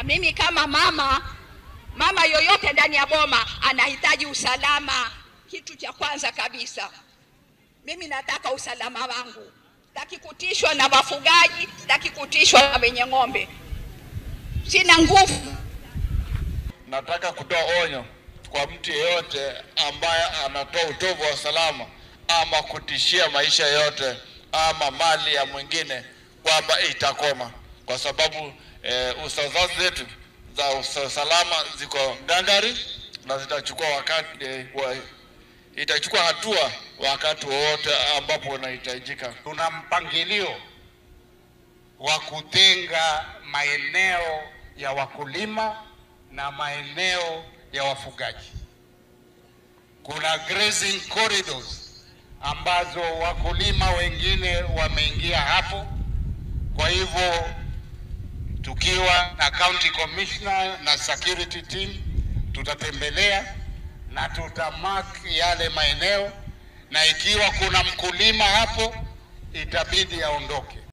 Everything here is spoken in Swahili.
Mimi kama mama yoyote ndani ya boma anahitaji usalama. Kitu cha kwanza kabisa, mimi nataka usalama wangu. Sitaki kutishwa na wafugaji, sitaki kutishwa na wenye ng'ombe. Sina nguvu. Nataka kutoa onyo kwa mtu yeyote ambaye anatoa utovu wa usalama ama kutishia maisha yote ama mali ya mwingine kwamba itakoma, kwa sababu usazazi zetu za usalama ziko gangari na zitachukua itachukua hatua wakati wote ambapo unahitajika. Tuna mpangilio wa kutenga maeneo ya wakulima na maeneo ya wafugaji. Kuna grazing corridors ambazo wakulima wengine wameingia hapo. Kwa hivyo tukiwa na county commissioner na security team tutatembelea na tutamark yale maeneo, na ikiwa kuna mkulima hapo itabidi aondoke.